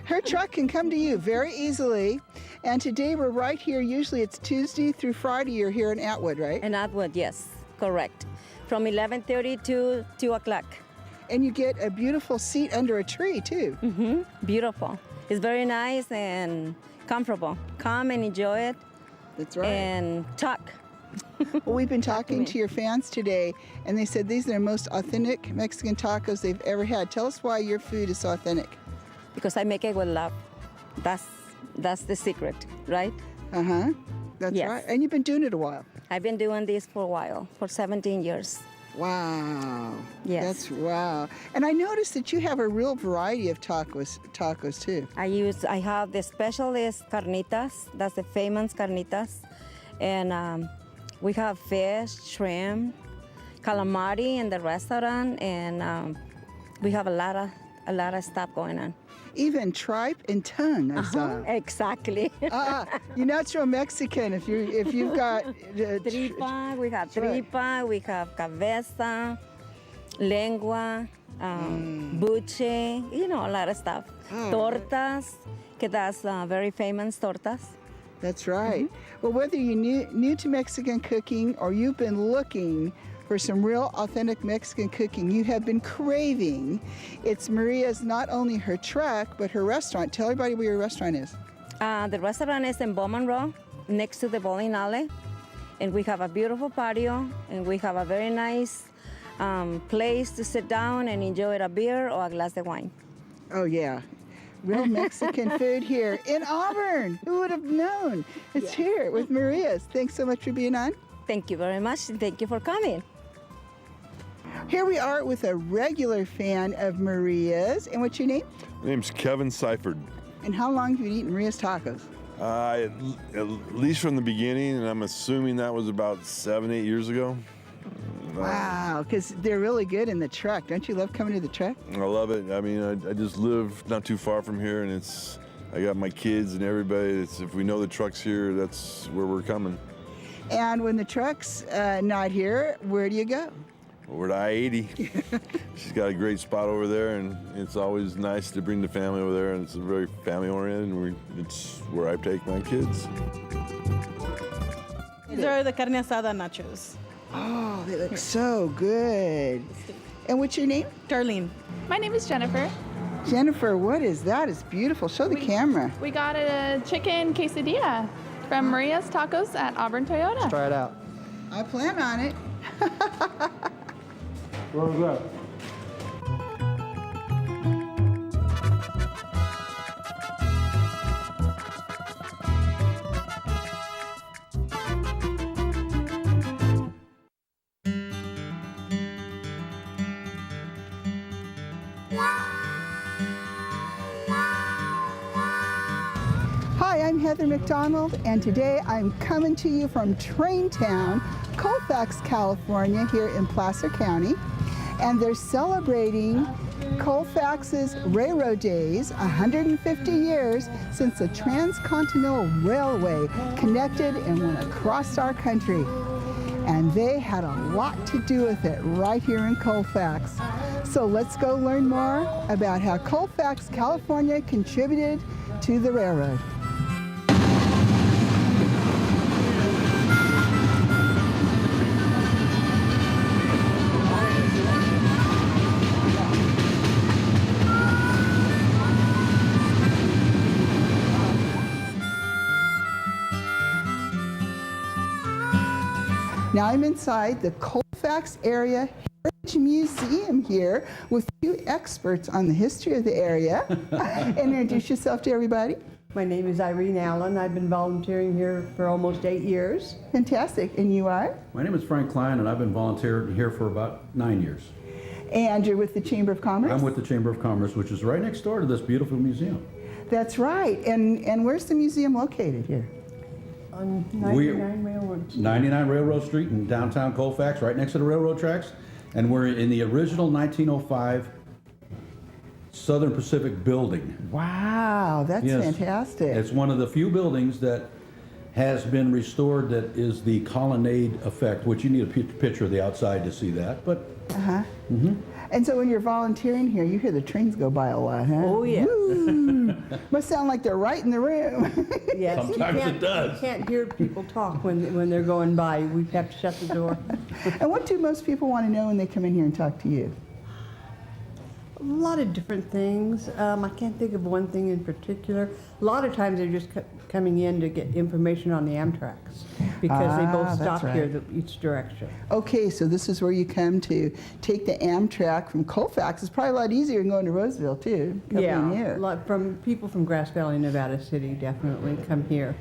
Her truck can come to you very easily. And today we're right here. Usually it's Tuesday through Friday. You're here in Atwood, right? In Atwood, yes, correct. From 11:30 to 2 o'clock. And you get a beautiful seat under a tree, too. Mm-hmm. Beautiful. It's very nice and comfortable. Come and enjoy it. That's right. And talk. Well, we've been talking to your fans today, and they said these are the most authentic Mexican tacos they've ever had. Tell us why your food is so authentic. Because I make it with love. That's the secret, right? Uh-huh. That's right. And you've been doing it a while. I've been doing this for a while, for 17 years. Wow. Yes. That's wow. And I noticed that you have a real variety of tacos too. I have the specialist carnitas. That's the famous carnitas. And we have fish, shrimp, calamari in the restaurant, and we have a lot of stuff going on. Even tripe and tongue, I saw. Exactly. You're natural Mexican if you've got tripa. We have tripa. We have cabeza, lengua, buche. You know, a lot of stuff. Tortas, que that's very famous tortas. That's right. Well, whether you're new to Mexican cooking or you've been looking for some real authentic Mexican cooking you have been craving, it's Maria's not only her truck, but her restaurant. Tell everybody where your restaurant is. The restaurant is in Bowman Road, next to the bowling alley. And we have a beautiful patio, and we have a very nice place to sit down and enjoy a beer or a glass of wine. Oh, yeah. Real Mexican food here in Auburn. Who would have known? It's here with Maria's. Thanks so much for being on. Thank you very much, and thank you for coming. Here we are with a regular fan of Maria's. And what's your name? My name's Kevin Seifert. And how long have you eaten Maria's tacos? At least from the beginning, and I'm assuming that was about 7-8 years ago. Wow, because they're really good in the truck. Don't you love coming to the truck? I love it. I mean, I just live not too far from here, and I got my kids and everybody. If we know the truck's here, that's where we're coming. And when the truck's not here, where do you go? We're at I-80. She's got a great spot over there, and it's always nice to bring the family over there, and it's very family-oriented, and it's where I take my kids. These are the carne asada nachos. Oh, they look so good. And what's your name? Darlene. My name is Jennifer. Jennifer, what is that? It's beautiful. Show the camera. We got a chicken quesadilla from Maria's Tacos at Auburn Toyota. Let's try it out. I plan on it. Really good. Hi, I'm Heather McDonald, and today I'm coming to you from Traintown, Colfax, California, here in Placer County. And they're celebrating Colfax's railroad days, 150 years since the Transcontinental Railway connected and went across our country. And they had a lot to do with it right here in Colfax. So let's go learn more about how Colfax, California contributed to the railroad. Now I'm inside the Colfax Area Heritage Museum here with two experts on the history of the area. Introduce yourself to everybody. My name is Irene Allen. I've been volunteering here for almost 8 years. Fantastic. And you are? My name is Frank Klein, and I've been volunteering here for about 9 years. And you're with the Chamber of Commerce? I'm with the Chamber of Commerce, which is right next door to this beautiful museum. That's right. And where's the museum located here? On 99 Railroad Street. 99 Railroad Street in downtown Colfax, right next to the railroad tracks. And we're in the original 1905 Southern Pacific building. Wow, that's Yes. fantastic. It's one of the few buildings that has been restored that is the colonnade effect, which you need a picture of the outside to see that. But And so when you're volunteering here, you hear the trains go by a lot, huh? Oh, yes. Woo! Must sound like they're right in the room. Yes, Sometimes it does. You can't hear people talk when they're going by. We have to shut the door. And what do most people want to know when they come in here and talk to you? A lot of different things. I can't think of one thing in particular. A lot of times they're just coming in to get information on the Amtraks because they both stop here each direction. Okay, so this is where you come to take the Amtrak from Colfax. It's probably a lot easier than going to Roseville too. Yeah, here. a lot from people from Grass Valley, Nevada City definitely come here.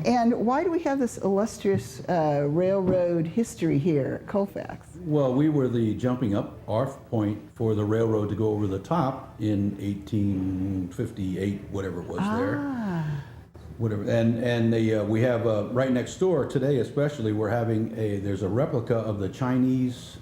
And why do we have this illustrious railroad history here at Colfax? Well, we were the jumping off point for the railroad to go over the top in 1858, whatever it was there. Whatever, and we have right next door today, especially, we're having there's a replica of the Chinese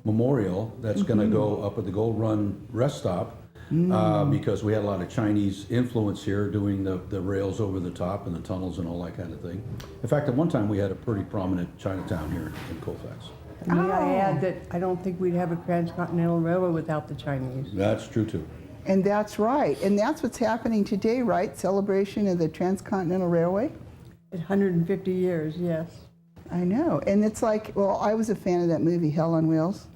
memorial that's going to go up at the Gold Run rest stop. Because we had a lot of Chinese influence here doing the rails over the top and the tunnels and all that kind of thing. In fact, at one time we had a pretty prominent Chinatown here in Colfax. May I add that I don't think we'd have a transcontinental railroad without the Chinese. That's true too. And that's right. And that's what's happening today, right? Celebration of the Transcontinental Railway? 150 years, yes. I know. And it's like, well, I was a fan of that movie, Hell on Wheels.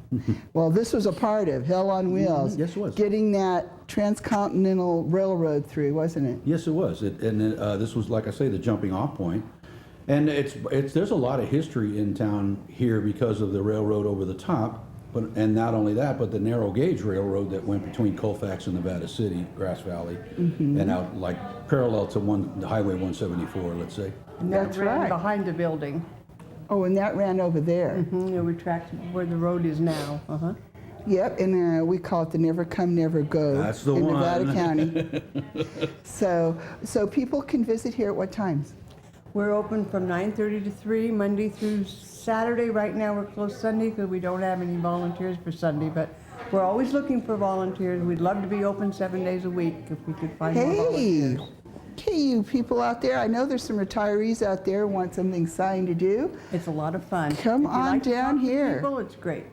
Well, this was a part of Hell on Wheels. Yes, it was. Getting that transcontinental railroad through, wasn't it? Yes, it was. This was, like I say, the jumping off point. And there's a lot of history in town here because of the railroad over the top. And not only that, but the narrow gauge railroad that went between Colfax and Nevada City, Grass Valley, and out like parallel to Highway 174, let's say. And that ran behind the building. Oh, and that ran over there. It would track where the road is now. Yep, and we call it the Never Come, Never Go. That's the in one. Nevada County. So people can visit here at what times? We're open from 9:30 to 3, Monday through Saturday. Right now we're closed Sunday because we don't have any volunteers for Sunday, but we're always looking for volunteers. We'd love to be open 7 days a week if we could find more volunteers. Hey, you people out there, I know there's some retirees out there who want something exciting to do. It's a lot of fun. Come on down here. People, it's great.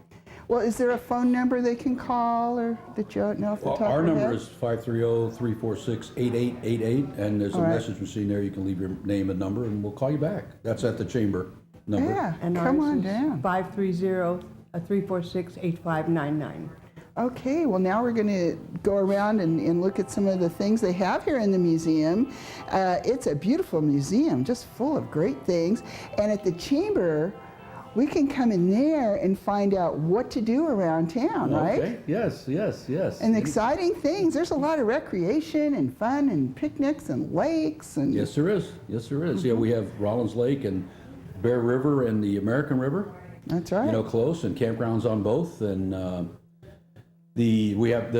Well, is there a phone number they can call or that you don't know off the top of Our your number head? is 530-346-8888, and there's a message machine there. You can leave your name and number, and we'll call you back. That's at the chamber number. Yeah, And come ours on is down. 530-346-8599. Okay, well now we're going to go around and look at some of the things they have here in the museum. It's a beautiful museum, just full of great things. And at the chamber, we can come in there and find out what to do around town, right? Okay, yes. And exciting things. There's a lot of recreation and fun and picnics and lakes. And Yes, there is. Yeah, we have Rollins Lake and Bear River and the American River. That's right. Close, and campgrounds on both. And we have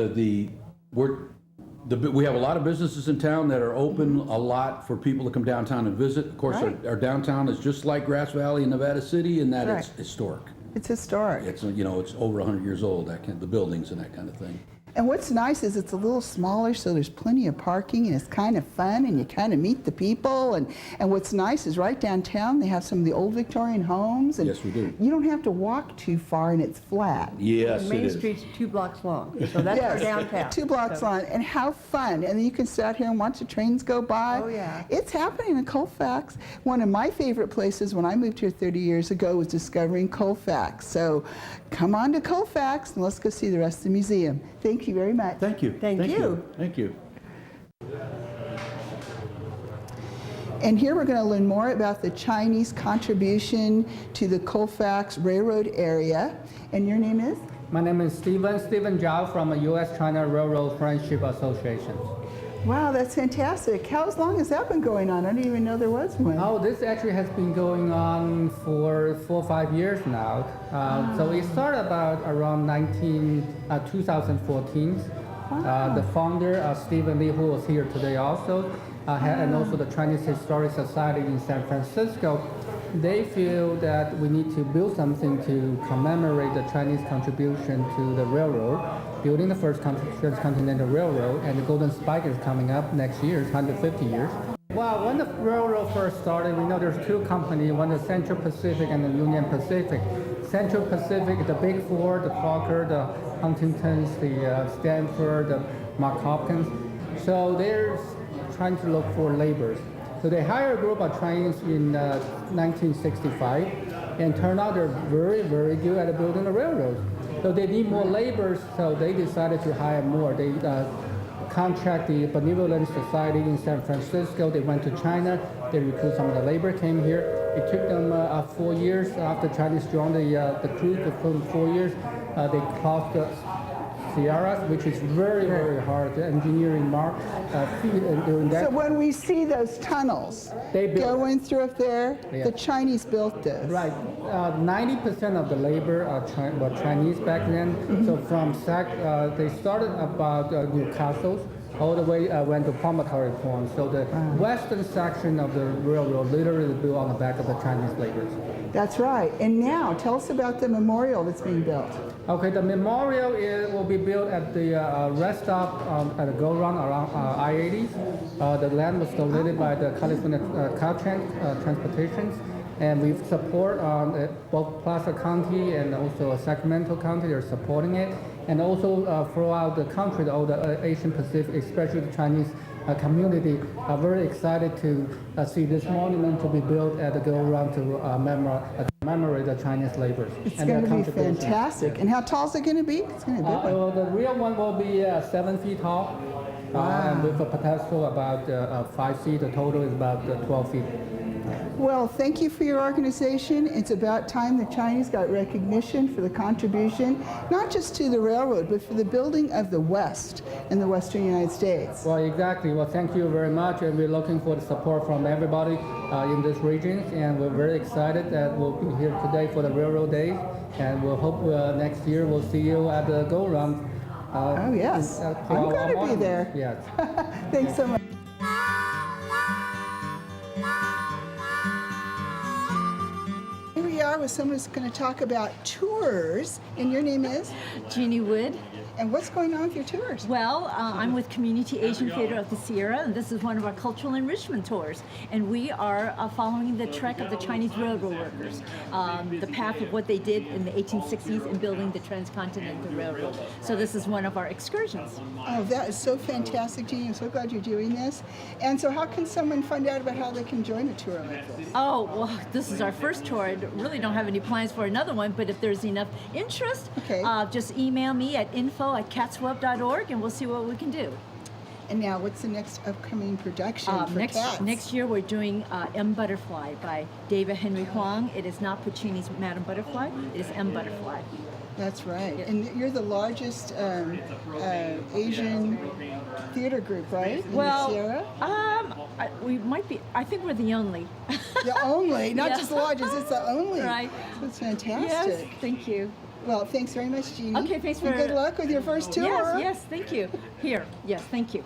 we have a lot of businesses in town that are open a lot for people to come downtown and visit. Of course, our downtown is just like Grass Valley and Nevada City in that it's historic. It's historic. It's it's over 100 years old. The buildings and that kind of thing. And what's nice is it's a little smaller, so there's plenty of parking, and it's kind of fun, and you kind of meet the people. And what's nice is right downtown, they have some of the old Victorian homes. And yes, we do. You don't have to walk too far, and it's flat. Yes, Main Street's 2 blocks long, so that's our downtown. 2 blocks long, and how fun. And then you can sit out here and watch the trains go by. Oh, yeah. It's happening in Colfax. One of my favorite places when I moved here 30 years ago was discovering Colfax. So come on to Colfax, and let's go see the rest of the museum. Thank you very much. Thank you. Thank you. Thank you. And here we're going to learn more about the Chinese contribution to the Colfax Railroad area. And your name is? My name is Stephen Zhao from the U.S.-China Railroad Friendship Association. Wow, that's fantastic. How long has that been going on? I didn't even know there was one. Oh, this actually has been going on for 4 or 5 years now. So it started about around 2014. The founder, Stephen Lee, who was here today also, and also the Chinese Historic Society in San Francisco, they feel that we need to build something to commemorate the Chinese contribution to the railroad, building the first transcontinental railroad, and the Golden Spike is coming up next year, it's 150 years. Well, when the railroad first started, we know there's two companies, one is Central Pacific and the Union Pacific. Central Pacific, the Big Four, the Crocker, the Huntingtons, the Stanford, the Mark Hopkins. So they're trying to look for laborers. So they hired a group of Chinese in 1965, and turned out they're very, very good at building a railroad. So they need more laborers, so they decided to hire more. They contract the Benevolent Society in San Francisco. They went to China. They recruited some of the labor, came here. It took them 4 years after Chinese joined the crew. For 4 years, they crossed the Cyrus, which is very, very hard. The engineering mark doing that. So when we see those tunnels going through up there, the Chinese built this. Right. 90% of the labor were Chinese back then. So from they started about Newcastle, all the way went to Promontory Point. So the western section of the railroad literally built on the back of the Chinese laborers. That's right. And now, tell us about the memorial that's being built. Okay, the memorial will be built at the rest stop at the go round around I-80. The land was donated by the California Transportation, and we support both Placer County and also Sacramento County. They're supporting it, and also throughout the country, all the Asian Pacific, especially the Chinese community, are very excited to see this monument to be built at the go-around to commemorate the Chinese laborers. It's going to be fantastic. And how tall is it going to be? It's going to be big one. Well, the real one will be 7 feet tall, and with a pedestal about 5 feet. The total is about 12 feet. Well, thank you for your organization. It's about time the Chinese got recognition for the contribution, not just to the railroad, but for the building of the West in the Western United States. Well, exactly. Well, thank you very much, and we're looking for the support from everybody in this region, and we're very excited that we'll be here today for the Railroad Day, and we'll hope next year we'll see you at the go-round. Oh, yes. I'm going to be there. Yes. Thanks so much. Here we are with someone who's going to talk about tours, and your name is? Jeannie Wood. And what's going on with your tours? Well, I'm with Community Asian Theater of the Sierra, and this is one of our cultural enrichment tours. And we are following the trek of the Chinese railroad workers, the path of what they did in the 1860s in building the Transcontinental Railroad. So this is one of our excursions. Oh, that is so fantastic, Jeannie. I'm so glad you're doing this. And so how can someone find out about how they can join a tour like this? Oh, well, this is our first tour. I really don't have any plans for another one, but if there's enough interest, just email me at info@catsweb.org and we'll see what we can do. And now, what's the next upcoming production for cats? Next year, we're doing M. Butterfly by David Henry Huang. It is not Puccini's Madame Butterfly. It is M. Butterfly. That's right. Yeah. And you're the largest Asian theater group, right? In the Sierra? We might be. I think we're the only. The only, not just the largest. It's the only. Right. That's fantastic. Yes. Thank you. Well, thanks very much, Jeannie. Okay, thanks for... And good luck with your first tour. Yes, thank you. Here, yes, thank you.